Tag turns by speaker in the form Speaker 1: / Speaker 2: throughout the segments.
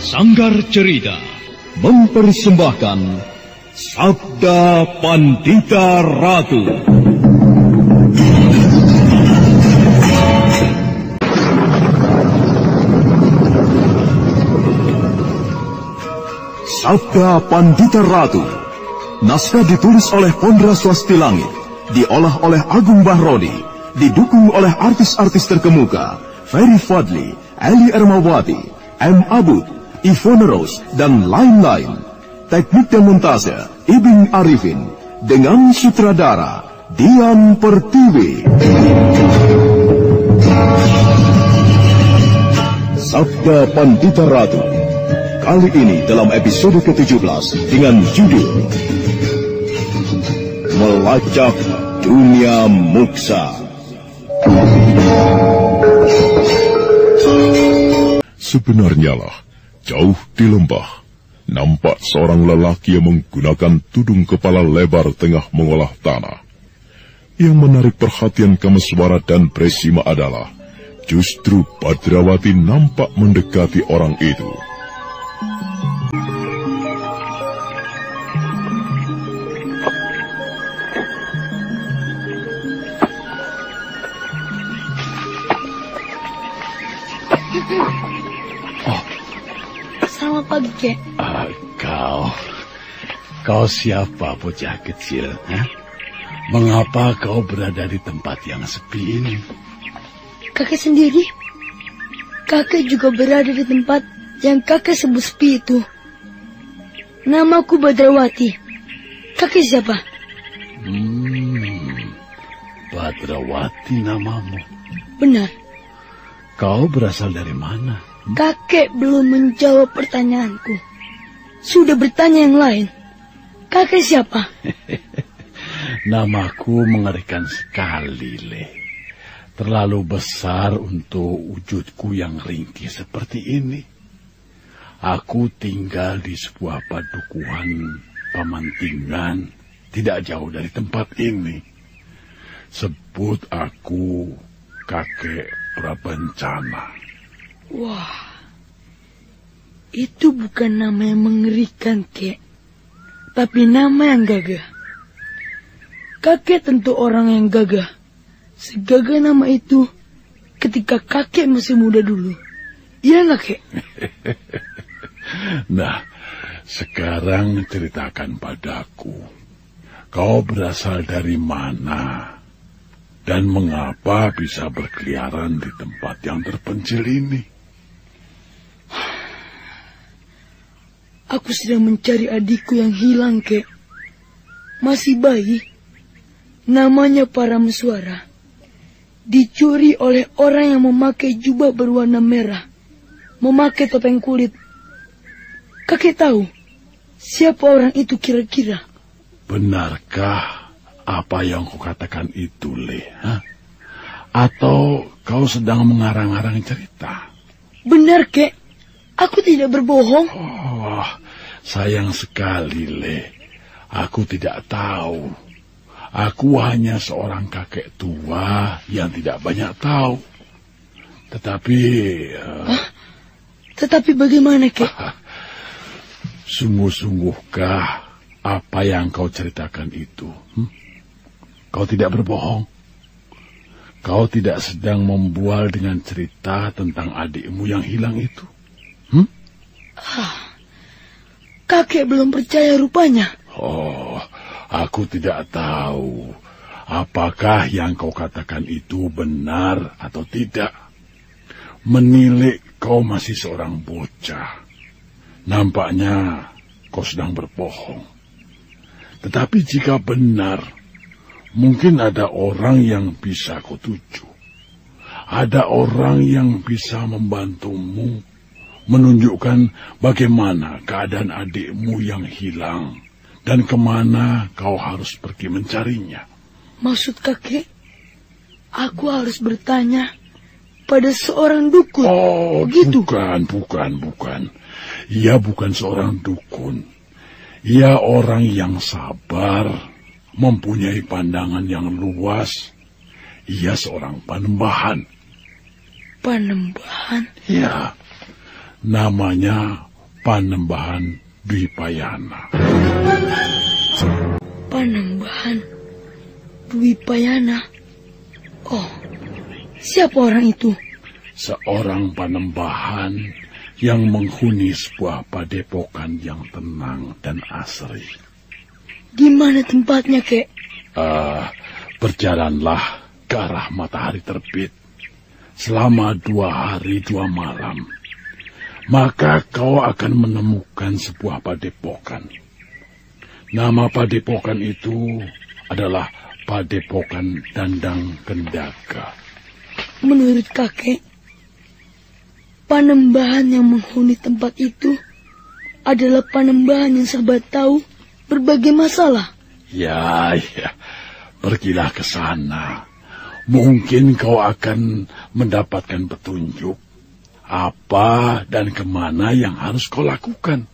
Speaker 1: Sanggar Cerita mempersembahkan Sabda Pandita Ratu. Sabda Pandita Ratu. Naskah ditulis oleh Pondra Swasti Langit, diolah oleh Agung Bahrodi, didukung oleh artis-artis terkemuka Ferry Fadli, Ali Ermawati, M. Abud, Ivone Rose, dan lain-lain. Teknik dan montase Ibing Arifin, dengan sutradara Dian Pertiwi. Sabda Pandita Ratu. Kali ini dalam episode ke-17 dengan judul Melacak Dunia Muksa.
Speaker 2: Sebenarnya lah, jauh di lembah, nampak seorang lelaki yang menggunakan tudung kepala lebar tengah mengolah tanah. Yang menarik perhatian Kameswara dan Bresima adalah justru Badrawati nampak mendekati orang itu.
Speaker 3: Selamat pagi, Kek.
Speaker 4: Kau siapa, bocah kecil? Mengapa kau berada di tempat yang sepi ini?
Speaker 3: Kakek sendiri. Kakek juga berada di tempat yang kakek sebut sepi itu. Namaku Badrawati. Kakek siapa?
Speaker 4: Badrawati namamu.
Speaker 3: Benar.
Speaker 4: Kau berasal dari mana?
Speaker 3: Kakek belum menjawab pertanyaanku. Sudah bertanya yang lain. Kakek siapa?
Speaker 4: Namaku mengerikan sekali, Le. Terlalu besar untuk wujudku yang ringkih seperti ini. Aku tinggal di sebuah padukuhan pemantingan tidak jauh dari tempat ini. Sebut aku kakek Prabencana.
Speaker 3: Wah, itu bukan nama yang mengerikan, Kek. Tapi nama yang gagah. Kakek tentu orang yang gagah. Segagah nama itu ketika kakek masih muda dulu. Iya nggak, Kek?
Speaker 4: Nah, sekarang ceritakan padaku. Kau berasal dari mana? Dan mengapa bisa berkeliaran di tempat yang terpencil ini?
Speaker 3: Aku sedang mencari adikku yang hilang, Kek. Masih bayi. Namanya Parameswara. Dicuri oleh orang yang memakai jubah berwarna merah. Memakai topeng kulit. Kakek tahu siapa orang itu kira-kira?
Speaker 4: Benarkah apa yang kau katakan itu, Le? Atau kau sedang mengarang-arang cerita?
Speaker 3: Benar, Kek. Aku tidak berbohong.
Speaker 4: Oh, sayang sekali, Le. Aku tidak tahu. Aku hanya seorang kakek tua yang tidak banyak tahu. Tetapi...
Speaker 3: Tetapi bagaimana, Kek?
Speaker 4: Sungguh-sungguhkah apa yang kau ceritakan itu? Kau tidak berbohong? Kau tidak sedang membual dengan cerita tentang adikmu yang hilang itu?
Speaker 3: Kakek belum percaya rupanya.
Speaker 4: Oh, aku tidak tahu apakah yang kau katakan itu benar atau tidak. Menilik kau masih seorang bocah. Nampaknya kau sedang berbohong. Tetapi jika benar, mungkin ada orang yang bisa kau tuju. Ada orang yang bisa membantumu menunjukkan bagaimana keadaan adikmu yang hilang dan kemana kau harus pergi mencarinya.
Speaker 3: Maksud kakek, aku harus bertanya pada seorang dukun.
Speaker 4: Oh,
Speaker 3: gitu?
Speaker 4: Bukan. Ia bukan seorang dukun. Ia orang yang sabar, mempunyai pandangan yang luas. Ia seorang panembahan.
Speaker 3: Panembahan?
Speaker 4: Ya. Namanya Panembahan Dwipayana.
Speaker 3: Panembahan Dwipayana. Oh, siapa orang itu?
Speaker 4: Seorang panembahan yang menghuni sebuah padepokan yang tenang dan asri.
Speaker 3: Di mana tempatnya, Kek?
Speaker 4: Berjalanlah ke arah matahari terbit selama 2 hari 2 malam. Maka kau akan menemukan sebuah padepokan. Nama padepokan itu adalah Padepokan Dandang Kendaka.
Speaker 3: Menurut kakek, panembahan yang menghuni tempat itu adalah panembahan yang serba tahu berbagai masalah.
Speaker 4: Ya, pergilah ke sana. Mungkin kau akan mendapatkan petunjuk apa dan kemana yang harus kau lakukan.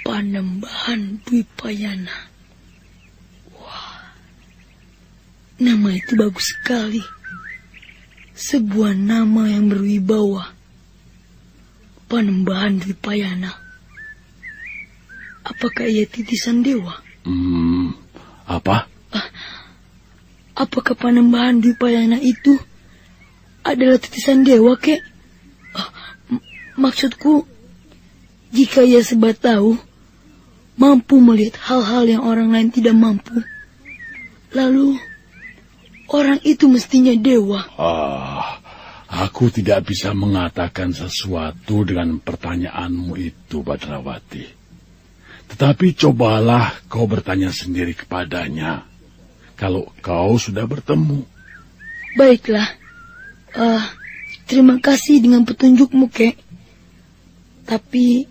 Speaker 3: Panembahan Dwipayana. Wah, nama itu bagus sekali. Sebuah nama yang berwibawa. Panembahan Dwipayana. Apakah ia titisan dewa?
Speaker 4: Apa?
Speaker 3: Apakah Panembahan Dwipayana itu adalah titisan dewa, Kek? Maksudku, jika ia serba tahu, mampu melihat hal-hal yang orang lain tidak mampu, lalu orang itu mestinya dewa.
Speaker 4: Aku tidak bisa mengatakan sesuatu dengan pertanyaanmu itu, Badrawati. Tetapi cobalah kau bertanya sendiri kepadanya, kalau kau sudah bertemu.
Speaker 3: Baiklah. Terima kasih dengan petunjukmu, Kek. Tapi,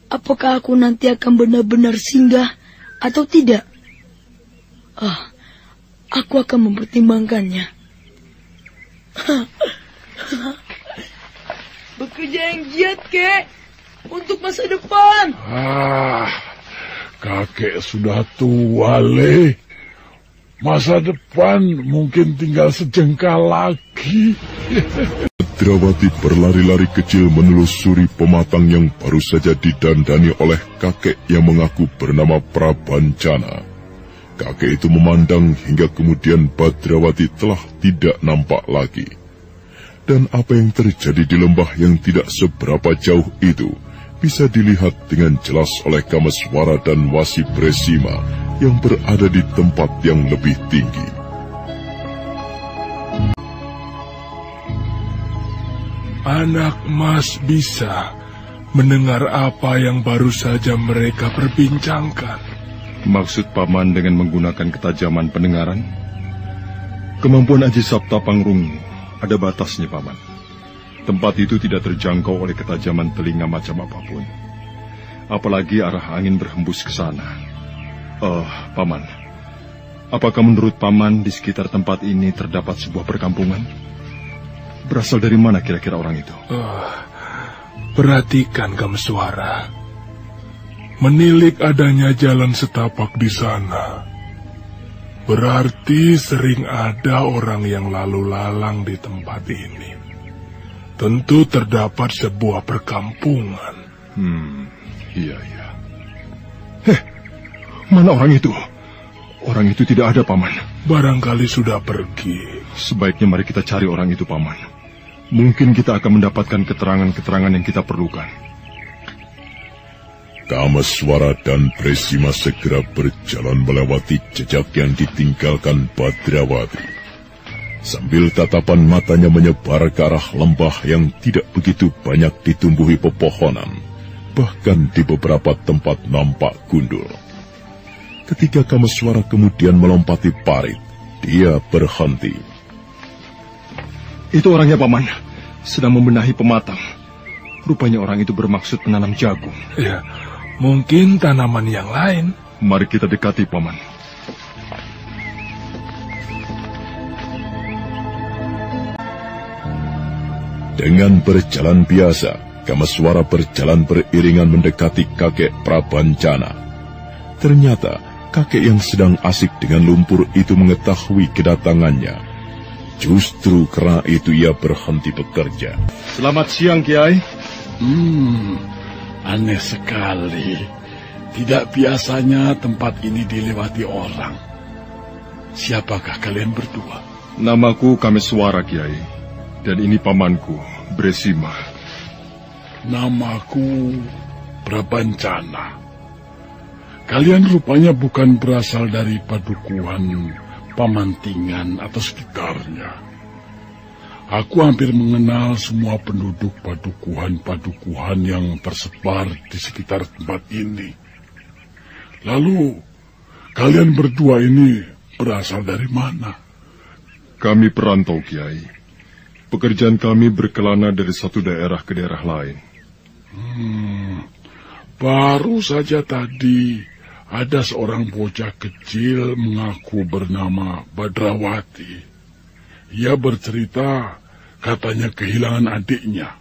Speaker 3: apakah aku nanti akan benar-benar singgah atau tidak? Aku akan mempertimbangkannya. Bekerja yang giat, Kek, untuk masa depan.
Speaker 4: Kakek sudah tua, Le. Masa depan mungkin tinggal sejengkal lagi.
Speaker 2: Badrawati berlari-lari kecil menelusuri pematang yang baru saja didandani oleh kakek yang mengaku bernama Prabancana. Kakek itu memandang hingga kemudian Badrawati telah tidak nampak lagi. Dan apa yang terjadi di lembah yang tidak seberapa jauh itu bisa dilihat dengan jelas oleh Kameswara dan Wasi Bresima yang berada di tempat yang lebih tinggi.
Speaker 5: Anak Mas bisa mendengar apa yang baru saja mereka perbincangkan.
Speaker 6: Maksud Paman dengan menggunakan ketajaman pendengaran? Kemampuan Aji Sabta Pangrungu ada batasnya, Paman. Tempat itu tidak terjangkau oleh ketajaman telinga macam apapun. Apalagi arah angin berhembus ke sana. Paman, apakah menurut Paman di sekitar tempat ini terdapat sebuah perkampungan? Berasal dari mana kira-kira orang itu?
Speaker 5: Perhatikan, Kameswara. Menilik adanya jalan setapak di sana. Berarti sering ada orang yang lalu lalang di tempat ini. Tentu terdapat sebuah perkampungan.
Speaker 6: Iya. Mana orang itu? Orang itu tidak ada, Paman.
Speaker 5: Barangkali sudah pergi.
Speaker 6: Sebaiknya mari kita cari orang itu, Paman. Mungkin kita akan mendapatkan keterangan-keterangan yang kita perlukan.
Speaker 2: Kameswara dan Bresima segera berjalan melewati jejak yang ditinggalkan Badrawati. Sambil tatapan matanya menyebar ke arah lembah yang tidak begitu banyak ditumbuhi pepohonan, bahkan di beberapa tempat nampak gundul. Ketika Kameswara kemudian melompati parit, dia berhenti.
Speaker 6: Itu orangnya, Paman. Sedang membenahi pematang. Rupanya orang itu bermaksud menanam jagung.
Speaker 5: Ya, mungkin tanaman yang lain.
Speaker 6: Mari kita dekati, Paman.
Speaker 2: Dengan berjalan biasa, Kameswara berjalan beriringan mendekati kakek Prabancana. Ternyata kakek yang sedang asik dengan lumpur itu mengetahui kedatangannya. Justru karena itu ia berhenti bekerja.
Speaker 6: Selamat siang, Kiai.
Speaker 4: Aneh sekali. Tidak biasanya tempat ini dilewati orang. Siapakah kalian berdua?
Speaker 6: Namaku Kameswara, Kiai. Dan ini pamanku, Bresima.
Speaker 4: Namaku Prabancana. Kalian rupanya bukan berasal dari Padukuhan, Pamantingan atau sekitarnya. Aku hampir mengenal semua penduduk padukuhan-padukuhan yang tersebar di sekitar tempat ini. Lalu, kalian berdua ini berasal dari mana?
Speaker 6: Kami perantau, Kiai. Pekerjaan kami berkelana dari satu daerah ke daerah lain.
Speaker 4: Baru saja tadi ada seorang bocah kecil mengaku bernama Badrawati. Ia bercerita katanya kehilangan adiknya.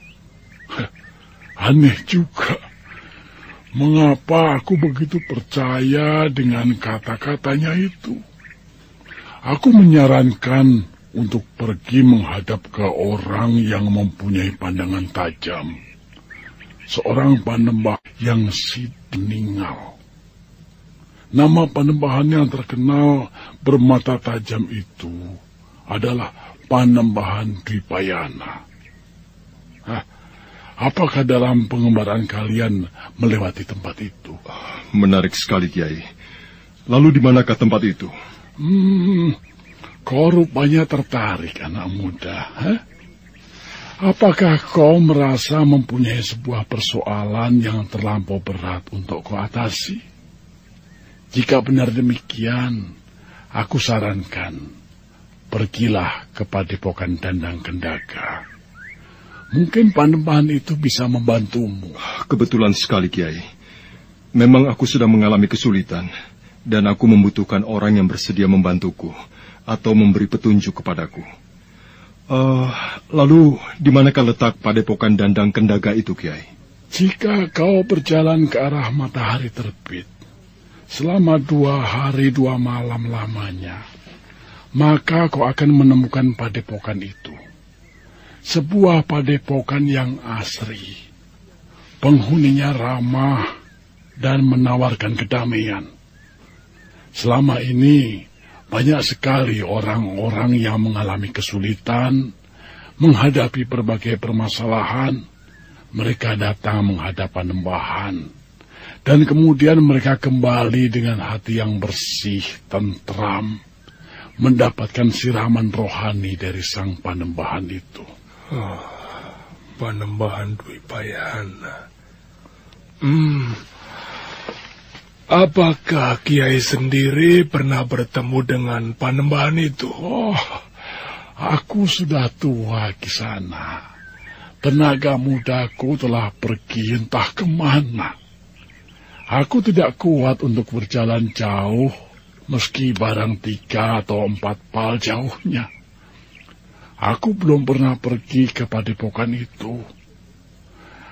Speaker 4: Aneh juga. Mengapa aku begitu percaya dengan kata-katanya itu? Aku menyarankan untuk pergi menghadap ke orang yang mempunyai pandangan tajam. Seorang panembah yang meninggal. Nama panembahan yang terkenal bermata tajam itu adalah Panembahan Dwipayana. Apakah dalam pengembaraan kalian melewati tempat itu?
Speaker 6: Menarik sekali, Kiai. Lalu di manakah tempat itu?
Speaker 4: Kau rupanya tertarik, anak muda. Apakah kau merasa mempunyai sebuah persoalan yang terlampau berat untuk kau atasi? Jika benar demikian, aku sarankan, pergilah ke Padepokan Dandang Kendaga. Mungkin panembahan itu bisa membantumu.
Speaker 6: Kebetulan sekali, Kiai. Memang aku sedang mengalami kesulitan, dan aku membutuhkan orang yang bersedia membantuku, atau memberi petunjuk kepadaku. Lalu, di manakah letak Padepokan Dandang Kendaga itu, Kiai?
Speaker 4: Jika kau berjalan ke arah matahari terbit, selama 2 hari 2 malam lamanya, maka kau akan menemukan padepokan itu. Sebuah padepokan yang asri. Penghuninya ramah dan menawarkan kedamaian. Selama ini, banyak sekali orang-orang yang mengalami kesulitan, menghadapi berbagai permasalahan. Mereka datang menghadap panembahan. Dan kemudian mereka kembali dengan hati yang bersih, tentram, mendapatkan siraman rohani dari sang panembahan itu.
Speaker 5: Panembahan Dwipayana. Apakah Kiai sendiri pernah bertemu dengan panembahan itu?
Speaker 4: Aku sudah tua di sana. Tenaga mudaku telah pergi entah kemana. Aku tidak kuat untuk berjalan jauh, meski barang 3 atau 4 pal jauhnya. Aku belum pernah pergi ke padepokan itu.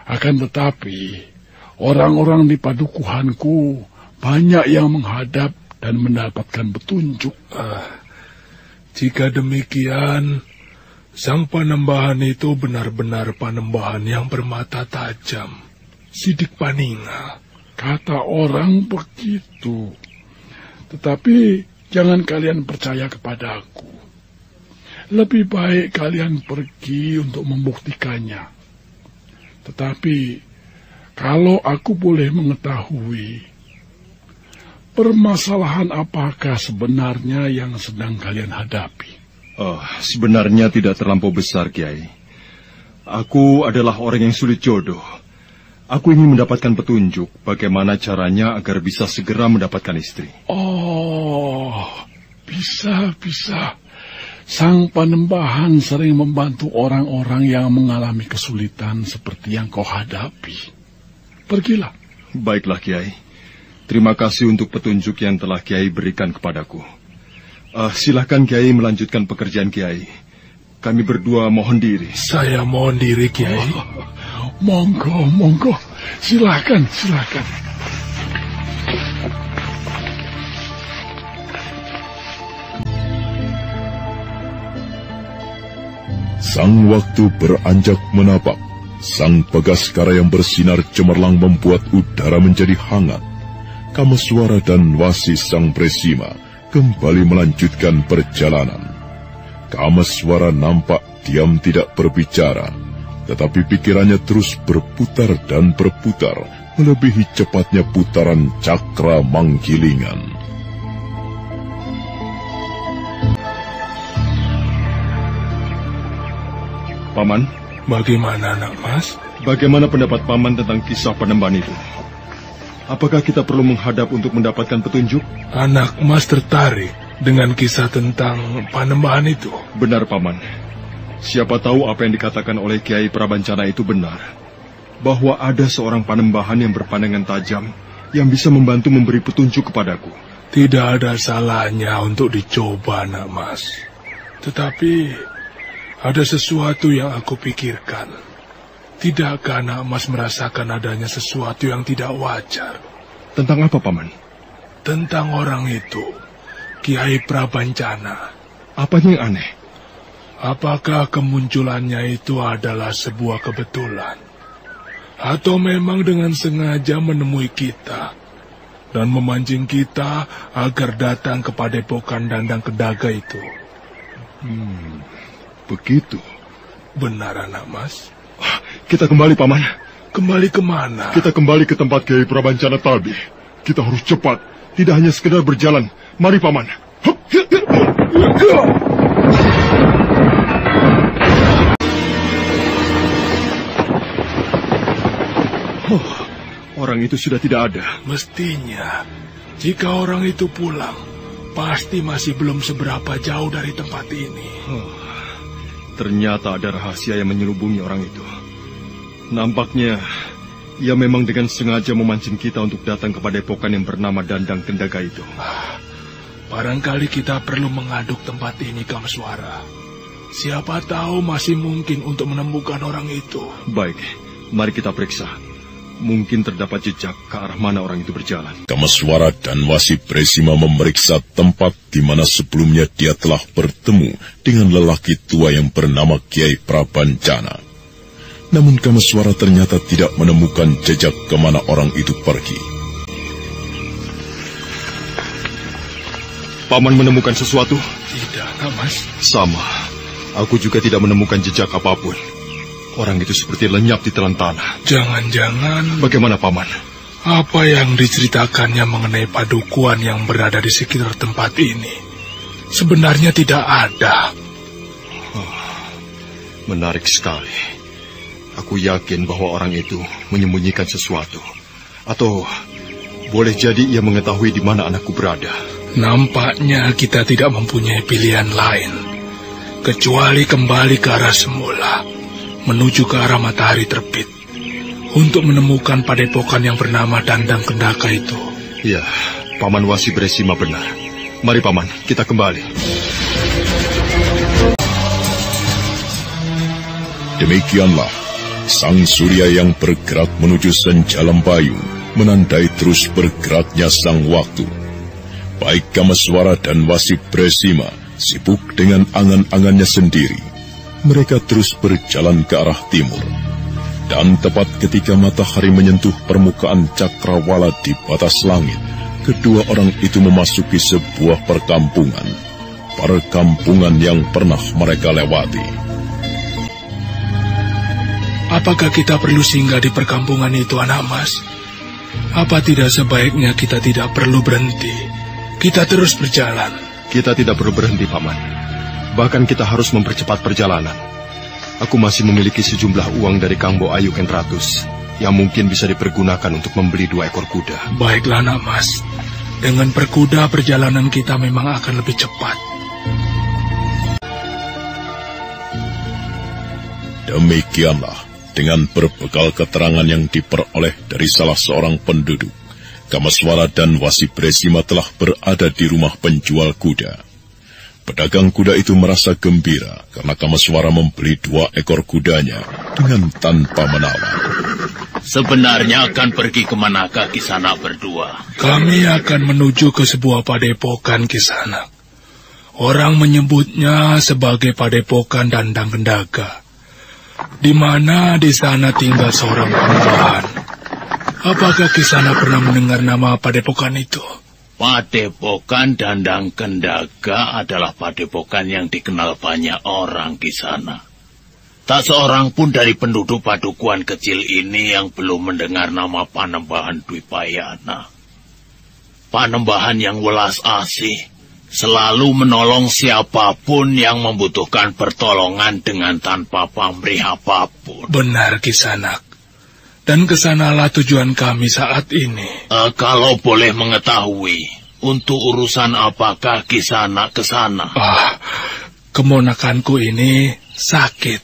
Speaker 4: Akan tetapi, orang-orang di padukuhanku banyak yang menghadap dan mendapatkan petunjuk.
Speaker 5: Jika demikian, sang panembahan itu benar-benar panembahan yang bermata tajam. Sidik Paningal.
Speaker 4: Kata orang begitu. Tetapi jangan kalian percaya kepadaku. Lebih baik kalian pergi untuk membuktikannya. Tetapi, kalau aku boleh mengetahui, permasalahan apakah sebenarnya yang sedang kalian hadapi?
Speaker 6: Sebenarnya tidak terlampau besar, Kiai. Aku adalah orang yang sulit jodoh. Aku ingin mendapatkan petunjuk bagaimana caranya agar bisa segera mendapatkan istri.
Speaker 4: Bisa. Sang panembahan sering membantu orang-orang yang mengalami kesulitan seperti yang kau hadapi. Pergilah.
Speaker 6: Baiklah, Kiai. Terima kasih untuk petunjuk yang telah Kiai berikan kepadaku. Silakan Kiai melanjutkan pekerjaan Kiai. Kami berdua mohon diri.
Speaker 5: Saya mohon diri, Kiai.
Speaker 4: Monggo. Silakan.
Speaker 2: Sang waktu beranjak menapak. Sang Bagaskara yang bersinar cemerlang membuat udara menjadi hangat. Kameswara dan Wasi sang Bresima kembali melanjutkan perjalanan. Kameswara nampak diam tidak berbicara, tetapi pikirannya terus berputar dan berputar, melebihi cepatnya putaran cakra manggilingan.
Speaker 6: Paman,
Speaker 5: Bagaimana, anak mas?
Speaker 6: bagaimana pendapat Paman tentang kisah Panembahan itu? Apakah kita perlu menghadap untuk mendapatkan petunjuk?
Speaker 5: Anak mas tertarik dengan kisah tentang Panembahan itu?
Speaker 6: Benar, Paman. Siapa tahu apa yang dikatakan oleh Kiai Prabancana itu benar. Bahwa ada seorang Panembahan yang berpandangan tajam, yang bisa membantu memberi petunjuk kepadaku.
Speaker 5: Tidak ada salahnya untuk dicoba, anak mas. Tetapi ada sesuatu yang aku pikirkan. Tidakkah anak mas merasakan adanya sesuatu yang tidak wajar?
Speaker 6: Tentang apa, Paman?
Speaker 5: Tentang orang itu, Kiai Prabancana.
Speaker 6: Apanya yang aneh?
Speaker 5: Apakah kemunculannya itu adalah sebuah kebetulan? Atau memang dengan sengaja menemui kita dan memancing kita agar datang ke padepokan Dandang Kedaga itu?
Speaker 6: Begitu.
Speaker 5: Benar, anak mas.
Speaker 6: Kita kembali, Paman.
Speaker 5: Kembali kemana?
Speaker 6: Kita kembali ke tempat Kiai Prabancana tadi. Kita harus cepat. Tidak hanya sekedar berjalan. Mari, Paman. Orang itu sudah tidak ada.
Speaker 5: Mestinya, jika orang itu pulang, pasti masih belum seberapa jauh dari tempat ini.
Speaker 6: Ternyata ada rahasia yang menyelubungi orang itu. Nampaknya, ia memang dengan sengaja memancing kita untuk datang ke padepokan yang bernama Dandang Kendaga itu.
Speaker 5: Barangkali kita perlu mengaduk tempat ini, Kameswara. Siapa tahu masih mungkin untuk menemukan orang itu.
Speaker 6: Baik, mari kita periksa. Mungkin terdapat jejak ke arah mana orang itu berjalan.
Speaker 2: Kameswara dan Wasi Bresima memeriksa tempat di mana sebelumnya dia telah bertemu dengan lelaki tua yang bernama Kiai Prabancana. Namun Kameswara ternyata tidak menemukan jejak kemana orang itu pergi.
Speaker 6: Paman menemukan sesuatu?
Speaker 5: Tidak, Mas.
Speaker 6: Sama. Aku juga tidak menemukan jejak apapun. Orang itu seperti lenyap di telan tanah.
Speaker 5: Jangan-jangan...
Speaker 6: Bagaimana, Paman?
Speaker 5: Apa yang diceritakannya mengenai padukuan yang berada di sekitar tempat ini sebenarnya tidak ada.
Speaker 6: Menarik sekali. Aku yakin bahwa orang itu menyembunyikan sesuatu. Atau boleh jadi ia mengetahui di mana anakku berada.
Speaker 5: Nampaknya kita tidak mempunyai pilihan lain kecuali kembali ke arah semula, menuju ke arah matahari terbit, untuk menemukan padepokan yang bernama Dandang Kendaga itu.
Speaker 6: Ya, Paman Wasi Bresima benar. Mari, Paman, kita kembali.
Speaker 2: Demikianlah, sang surya yang bergerak menuju senja Lempayung menandai terus bergeraknya sang waktu. Baik Kameswara dan Wasi Bresima sibuk dengan angan-angannya sendiri. Mereka terus berjalan ke arah timur. Dan tepat ketika matahari menyentuh permukaan cakrawala di batas langit, kedua orang itu memasuki sebuah perkampungan. Perkampungan yang pernah mereka lewati.
Speaker 5: Apakah kita perlu singgah di perkampungan itu, anak mas? Apa tidak sebaiknya kita tidak perlu berhenti? Kita terus berjalan.
Speaker 6: Kita tidak perlu berhenti, Paman. Bahkan kita harus mempercepat perjalanan. Aku masih memiliki sejumlah uang dari Kang Bo Ayu Kentratus yang mungkin bisa dipergunakan untuk membeli 2 ekor kuda.
Speaker 5: Baiklah, nak mas. Dengan berkuda perjalanan kita memang akan lebih cepat.
Speaker 2: Demikianlah, dengan berbekal keterangan yang diperoleh dari salah seorang penduduk, Kameswara dan Wasi Bresima telah berada di rumah penjual kuda. Pedagang kuda itu merasa gembira karena Kameswara membeli 2 ekor kudanya dengan tanpa menawar.
Speaker 7: Sebenarnya akan pergi kemanakah Kisanak berdua?
Speaker 5: Kami akan menuju ke sebuah padepokan, Kisanak, Orang menyebutnya sebagai Padepokan Dandang Kendaga, di mana di sana tinggal seorang panembahan. Apakah Kisana pernah mendengar nama padepokan itu?
Speaker 7: Padepokan Dandang Kendaga adalah padepokan yang dikenal banyak orang di sana. Tak seorang pun dari penduduk padukuhan kecil ini yang belum mendengar nama Panembahan Dwipayana. Panembahan yang welas asih, selalu menolong siapapun yang membutuhkan pertolongan dengan tanpa pamrih apapun.
Speaker 5: Benar, Kisanak. Dan kesanalah tujuan kami saat ini.
Speaker 7: Kalau boleh mengetahui, untuk urusan apakah Kisanak ke sana?
Speaker 5: Kemonakanku ini sakit.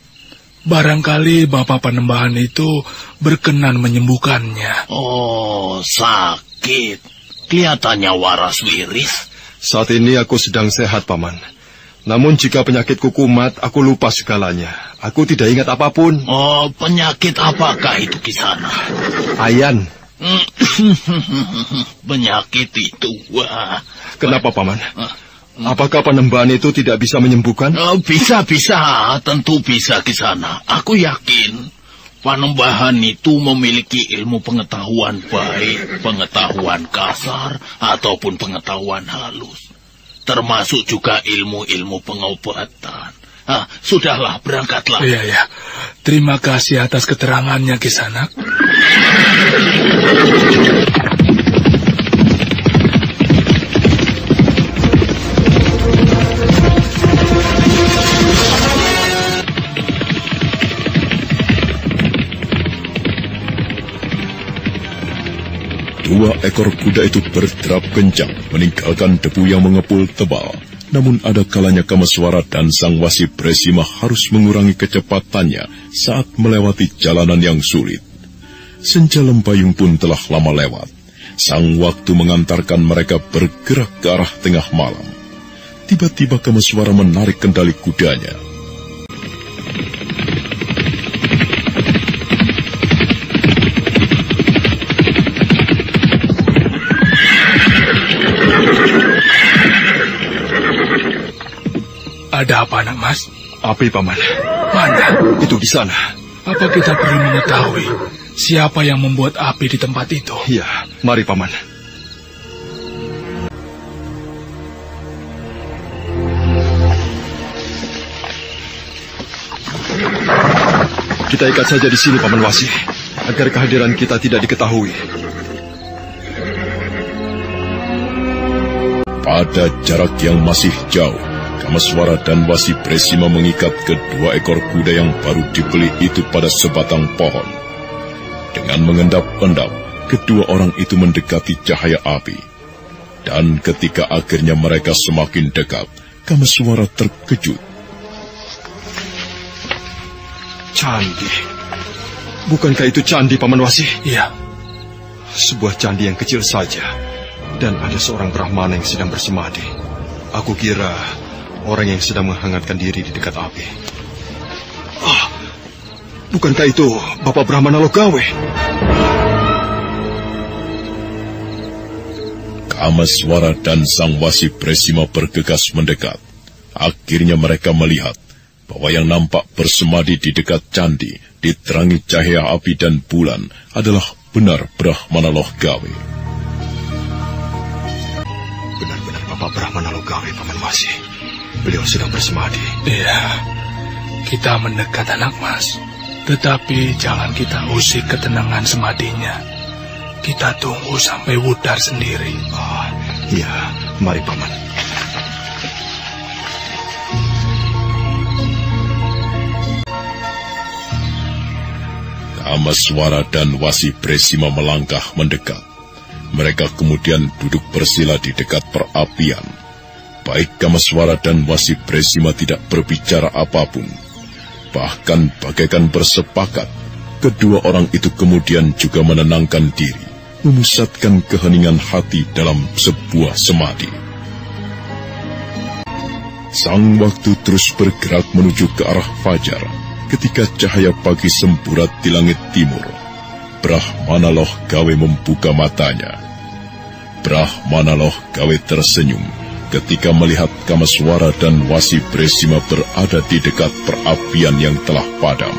Speaker 5: Barangkali Bapak Panembahan itu berkenan menyembuhkannya.
Speaker 7: Oh, sakit. Kelihatannya waras wiris.
Speaker 6: Saat ini aku sedang sehat, Paman. Namun jika penyakitku kumat, aku lupa segalanya. Aku tidak ingat apapun.
Speaker 7: Oh, penyakit apakah itu Kisana?
Speaker 6: Ayan.
Speaker 7: Penyakit itu, wah.
Speaker 6: Kenapa, Paman? Apakah Panembahan itu tidak bisa menyembuhkan?
Speaker 7: Bisa, tentu bisa Kisana. Aku yakin Panembahan itu memiliki ilmu pengetahuan baik, pengetahuan kasar, ataupun pengetahuan halus. Termasuk juga ilmu-ilmu pengobatan. Sudahlah, berangkatlah.
Speaker 5: Iya. Terima kasih atas keterangannya, Kisanak.
Speaker 2: Dua ekor kuda itu berderap kencang, meninggalkan debu yang mengepul tebal. Namun ada kalanya Kameswara dan Sang Wasi Bresima harus mengurangi kecepatannya saat melewati jalanan yang sulit. Senja Lempayung pun telah lama lewat. Sang waktu mengantarkan mereka bergerak ke arah tengah malam. Tiba-tiba Kameswara menarik kendali kudanya.
Speaker 5: Ada apa, anak mas?
Speaker 6: Api, Paman.
Speaker 5: Mana?
Speaker 6: Itu di sana.
Speaker 5: Apa kita perlu mengetahui siapa yang membuat api di tempat itu?
Speaker 6: Iya, mari, Paman. Kita ikat saja di sini, Paman Wasi, agar kehadiran kita tidak diketahui.
Speaker 2: Pada jarak yang masih jauh, Kameswara dan Wasi Bresima mengikat kedua ekor kuda yang baru dibeli itu pada sebatang pohon. Dengan mengendap-endap, kedua orang itu mendekati cahaya api. Dan ketika akhirnya mereka semakin dekat, Kameswara terkejut.
Speaker 6: Candi. Bukankah itu candi, Paman Wasi?
Speaker 5: Iya.
Speaker 6: Sebuah candi yang kecil saja. Dan ada seorang Brahmana yang sedang bersemadi. Aku kira orang yang sedang menghangatkan diri di dekat api. Bukankah itu Bapak Brahmana Logawe?
Speaker 2: Kameswara dan Sang Wasi Bresima bergegas mendekat. Akhirnya mereka melihat bahwa yang nampak bersemadi di dekat candi, diterangi cahaya api dan bulan, adalah benar Brahmana Logawe.
Speaker 6: Benar-benar Bapak Brahmana Logawe, Paman Wasi. Beliau sedang bersemadi.
Speaker 5: Iya, kita mendekat, anak mas. Tetapi jangan kita usik ketenangan semadinya. Kita tunggu sampai wudar sendiri.
Speaker 6: Iya, mari, Paman.
Speaker 2: Kameswara dan Wasi Bresima melangkah mendekat. Mereka kemudian duduk bersila di dekat perapian. Baik Kameswara dan Wasi Bresima tidak berbicara apapun. Bahkan bagaikan bersepakat, kedua orang itu kemudian juga menenangkan diri, memusatkan keheningan hati dalam sebuah semadi. Sang waktu terus bergerak menuju ke arah fajar, ketika cahaya pagi semburat di langit timur. Brahmana Logawe membuka matanya. Brahmana Logawe tersenyum, ketika melihat Kamaswara dan Wasi Bresima berada di dekat perapian yang telah padam.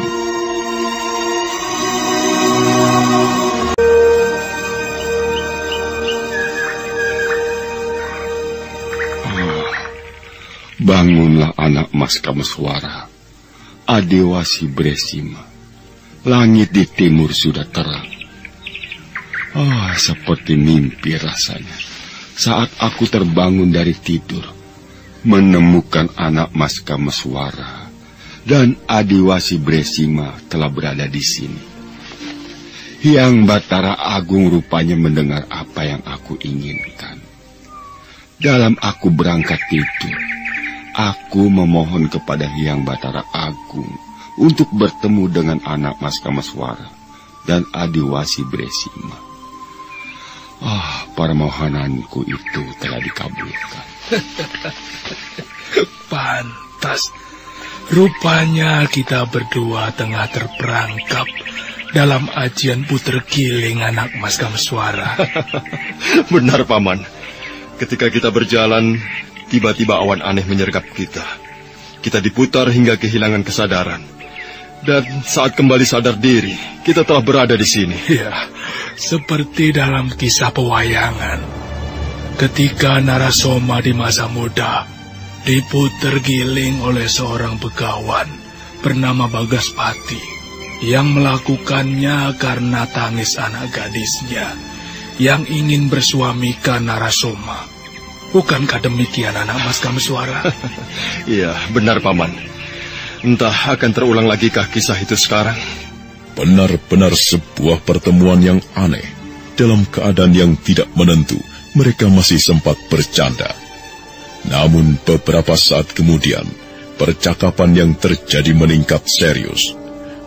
Speaker 8: Bangunlah anak Mas Kamaswara, Adewasi Bresima. Langit di timur sudah terang. Seperti mimpi rasanya saat aku terbangun dari tidur, menemukan anak Mas Kamaswara dan Adewasi Bresima telah berada di sini. Hyang Batara Agung rupanya mendengar apa yang aku inginkan. Dalam aku berangkat tidur, aku memohon kepada Hyang Batara Agung untuk bertemu dengan anak Mas Kamaswara dan Adewasi Bresima. Permohonanku itu telah dikabulkan.
Speaker 5: Pantas. Rupanya kita berdua tengah terperangkap dalam ajian puter giling anak Mas Kamaswara.
Speaker 6: Benar, Paman. Ketika kita berjalan, tiba-tiba awan aneh menyergap kita. Kita diputar hingga kehilangan kesadaran. Dan saat kembali sadar diri, kita telah berada di sini.
Speaker 5: Ya, seperti dalam kisah pewayangan. Ketika Narasoma di masa muda diputer giling oleh seorang begawan bernama Bagaspati yang melakukannya karena tangis anak gadisnya yang ingin bersuamikan Narasoma. Bukankah demikian anak Mas Kamaswara?
Speaker 6: Iya, benar, Paman. Entah akan terulang lagikah kisah itu sekarang?
Speaker 2: Benar-benar sebuah pertemuan yang aneh. Dalam keadaan yang tidak menentu, mereka masih sempat bercanda. Namun beberapa saat kemudian, percakapan yang terjadi meningkat serius.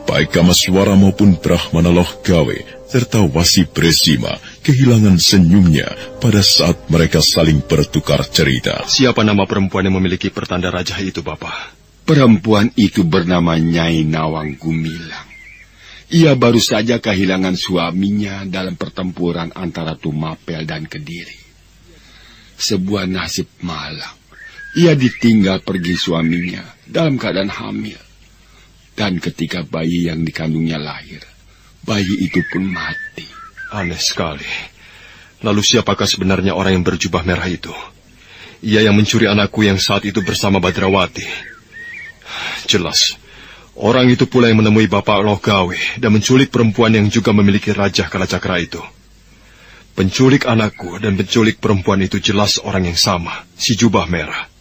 Speaker 2: Baik Kamaswara maupun Brahmana Lohgawe serta Wasi Bresima kehilangan senyumnya pada saat mereka saling bertukar cerita.
Speaker 6: Siapa nama perempuan yang memiliki pertanda raja itu, Bapak?
Speaker 8: Perempuan itu bernama Nyai Nawang Gumilang. Ia baru saja kehilangan suaminya dalam pertempuran antara Tumapel dan Kediri. Sebuah nasib malang. Ia ditinggal pergi suaminya dalam keadaan hamil. Dan ketika bayi yang dikandungnya lahir, bayi itu pun mati.
Speaker 6: Aneh sekali. Lalu siapakah sebenarnya orang yang berjubah merah itu? Ia yang mencuri anakku yang saat itu bersama Badrawati. Jelas, orang itu pula yang menemui Bapak Lohgawe dan menculik perempuan yang juga memiliki Raja Kalacakra itu. Penculik anakku dan penculik perempuan itu jelas orang yang sama, si jubah merah.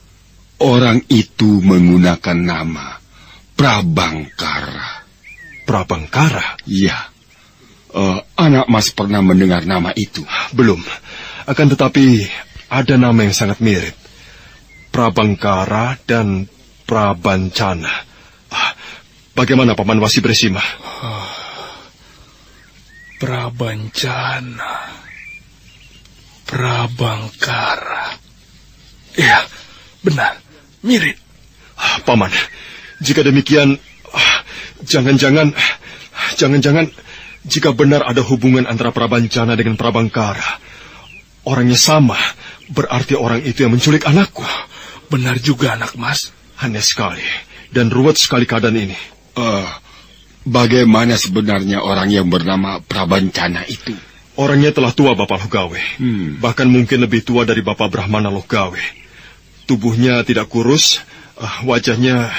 Speaker 8: Orang itu menggunakan nama Prabangkara.
Speaker 6: Prabangkara?
Speaker 8: Iya. Anak Mas pernah mendengar nama itu?
Speaker 6: Belum. Akan tetapi ada nama yang sangat mirip. Prabangkara dan Prabancana. Bagaimana Paman Wasi Bresima?
Speaker 5: Prabancana, Prabangkara. Iya, benar, mirip.
Speaker 6: Paman, jika demikian, jangan-jangan jika benar ada hubungan antara Prabancana dengan Prabangkara, orangnya sama, berarti orang itu yang menculik anakku.
Speaker 5: Benar juga, anak Mas.
Speaker 6: Aneh sekali, dan ruwet sekali keadaan ini.
Speaker 8: Bagaimana sebenarnya orang yang bernama Prabancana itu?
Speaker 6: Orangnya telah tua, Bapak Lohgawe. Bahkan mungkin lebih tua dari Bapak Brahmana Lohgawe. Tubuhnya tidak kurus, wajahnya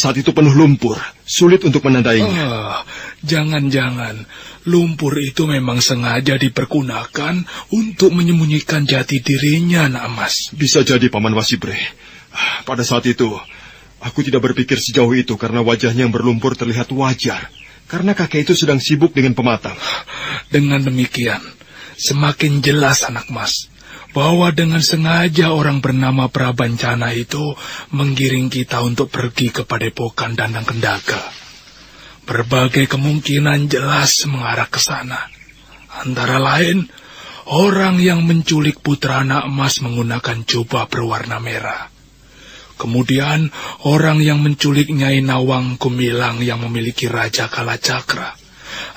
Speaker 6: saat itu penuh lumpur. Sulit untuk menandainya.
Speaker 5: Jangan-jangan lumpur itu memang sengaja dipergunakan untuk menyembunyikan jati dirinya, nak Mas.
Speaker 6: Bisa jadi, Paman Wasibre. Pada saat itu, aku tidak berpikir sejauh itu karena wajahnya yang berlumpur terlihat wajar. Karena kakek itu sedang sibuk dengan pematang.
Speaker 5: Dengan demikian, semakin jelas, anak Mas, bahwa dengan sengaja orang bernama Prabancana itu menggiring kita untuk pergi ke Padepokan Dandang Kendaka. Berbagai kemungkinan jelas mengarah ke sana. Antara lain, orang yang menculik putra anak Mas menggunakan jubah berwarna merah. Kemudian, orang yang menculik Nyai Nawang Gumilang yang memiliki Raja Kalacakra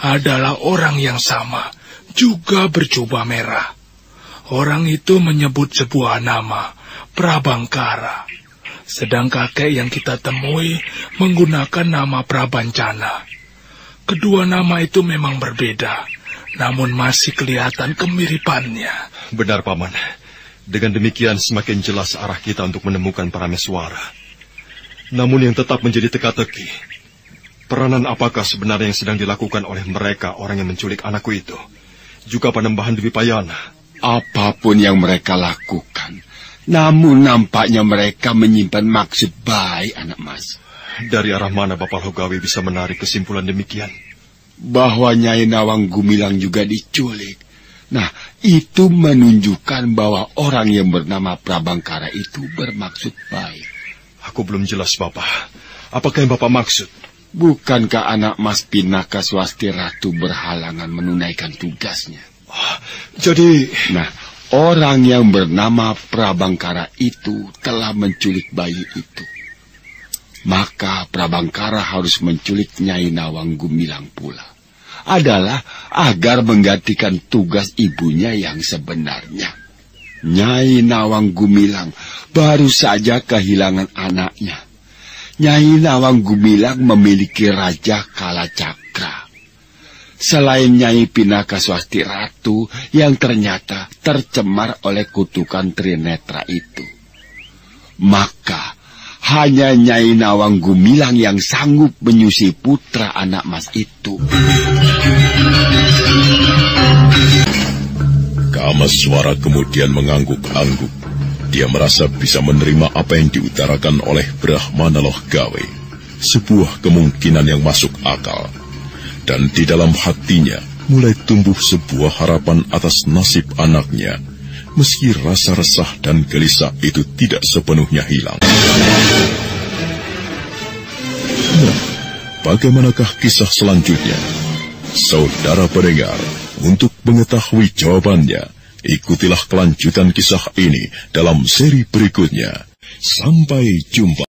Speaker 5: adalah orang yang sama, juga berjubah merah. Orang itu menyebut sebuah nama, Prabangkara. Sedang kakek yang kita temui menggunakan nama Prabancana. Kedua nama itu memang berbeda, namun masih kelihatan kemiripannya.
Speaker 6: Benar, Paman. Dengan demikian semakin jelas arah kita untuk menemukan Parameswara. Namun yang tetap menjadi teka-teki, peranan apakah sebenarnya yang sedang dilakukan oleh mereka orang yang menculik anakku itu? Juga Panembahan Dwipayana.
Speaker 8: Apapun yang mereka lakukan, namun nampaknya mereka menyimpan maksud baik, anak mas.
Speaker 6: Dari arah mana Bapak Logawi bisa menarik kesimpulan demikian?
Speaker 8: Bahwa Nyai Nawang Gumilang juga diculik. Nah, itu menunjukkan bahwa orang yang bernama Prabangkara itu bermaksud baik.
Speaker 6: Aku belum jelas, Bapak. Apakah yang Bapak maksud?
Speaker 8: Bukankah anak mas Pinaka Swasti Ratu berhalangan menunaikan tugasnya?
Speaker 6: Jadi...
Speaker 8: Nah, orang yang bernama Prabangkara itu telah menculik bayi itu. Maka Prabangkara harus menculik Nyai Nawang Gumilang pula. Adalah agar menggantikan tugas ibunya yang sebenarnya. Nyai Nawang Gumilang baru saja kehilangan anaknya. Nyai Nawang Gumilang memiliki Raja Kalacakra. Selain Nyai Pinaka Swasti Ratu yang ternyata tercemar oleh kutukan Trinetra itu. Maka hanya Nyai Nawang Gumilang yang sanggup menyusui putra anak mas itu.
Speaker 2: Kamaswara kemudian mengangguk-angguk. Dia merasa bisa menerima apa yang diutarakan oleh Brahmana Lohgawe. Sebuah kemungkinan yang masuk akal. Dan di dalam hatinya mulai tumbuh sebuah harapan atas nasib anaknya, meski rasa resah dan gelisah itu tidak sepenuhnya hilang. Nah, bagaimanakah kisah selanjutnya? Saudara pendengar, untuk mengetahui jawabannya, ikutilah kelanjutan kisah ini dalam seri berikutnya. Sampai jumpa.